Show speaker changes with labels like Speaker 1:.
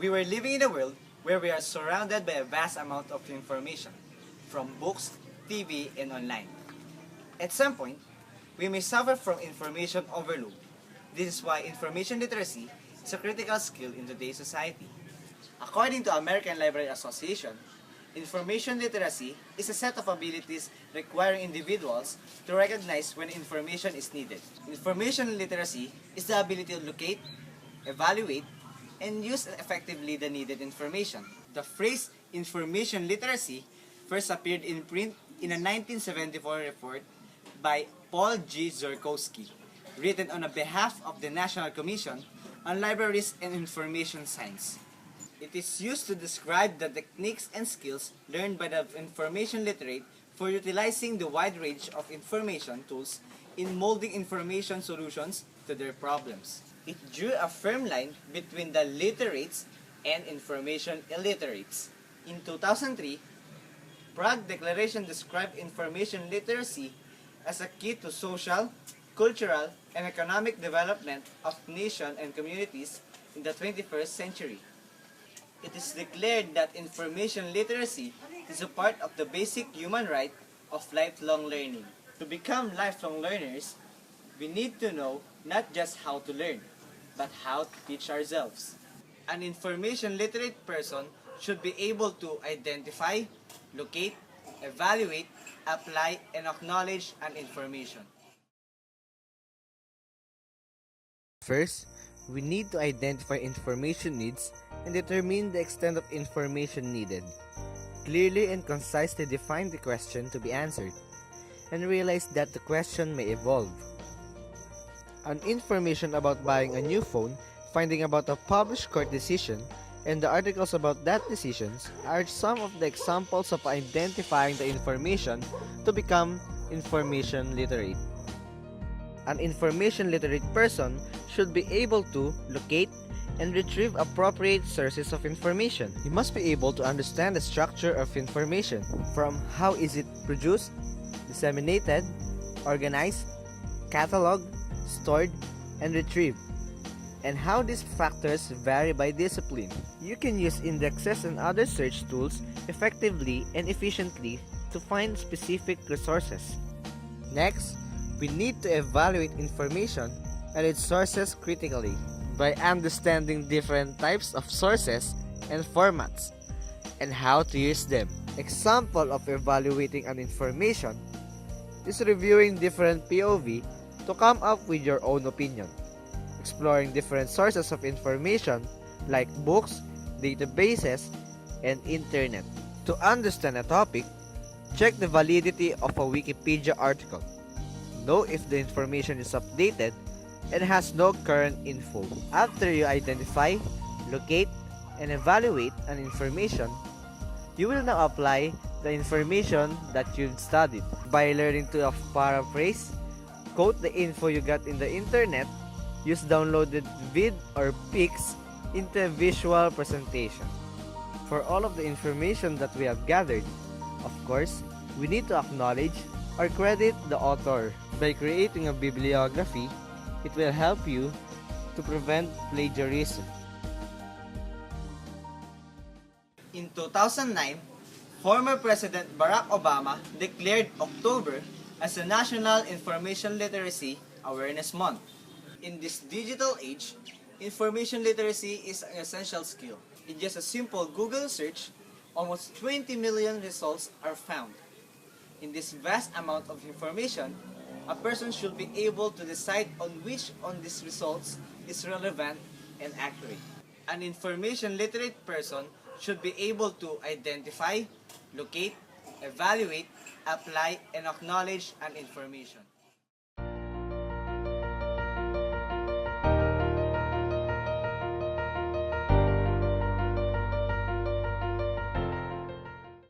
Speaker 1: we were living in a world where we are surrounded by a vast amount of information, from books, TV, and online. At some point, we may suffer from information overload. This is why information literacy is a critical skill in today's society. According to American Library Association, information literacy is a set of abilities requiring individuals to recognize when information is needed. Information literacy is the ability to locate, evaluate, and use effectively the needed information. The phrase information literacy first appeared in print in a 1974 report by Paul G. Zurkowsky, written on behalf of the National Commission on Libraries and Information Science. It is used to describe the techniques and skills learned by the information literate for utilizing the wide range of information tools in molding information solutions to their problems. It drew a firm line between the literates and information illiterates. In 2003, Prague Declaration described information literacy as a key to social, cultural, and economic development of nations and communities in the 21st century. It is declared that information literacy is a part of the basic human right of lifelong learning. To become lifelong learners, we need to know not just how to learn, but how to teach ourselves. An information literate person should be able to identify, locate, evaluate, apply, and acknowledge an information.
Speaker 2: First, we need to identify information needs and determine the extent of information needed. Clearly and concisely define the question to be answered, and realize that the question may evolve. An information about buying a new phone, finding about a published court decision, and the articles about that decisions are some of the examples of identifying the information to become information literate. An information literate person should be able to locate and retrieve appropriate sources of information. You must be able to understand the structure of information, from how is it produced, disseminated, organized, cataloged, stored, and retrieved, and how these factors vary by discipline. You can use indexes and other search tools effectively and efficiently to find specific resources. Next, we need to evaluate information and its sources critically by understanding different types of sources and formats and how to use them. Example of evaluating an information is reviewing different POV to come up with your own opinion, exploring different sources of information like books, databases, and internet. To understand a topic, check the validity of a Wikipedia article. Know if the information is updated and has no current info. After you identify, locate, and evaluate an information, you will now apply the information that you've studied by learning to paraphrase, quote the info you got in the internet, use downloaded vid or pics into a visual presentation. For all of the information that we have gathered, of course, we need to acknowledge or credit the author. By creating a bibliography, it will help you to prevent plagiarism.
Speaker 1: In 2009, former President Barack Obama declared October as a National Information Literacy Awareness Month. In this digital age, information literacy is an essential skill. In just a simple Google search, almost 20 million results are found. In this vast amount of information, a person should be able to decide on which of these results is relevant and accurate. An information literate person should be able to identify, locate, evaluate, apply, and acknowledge an information.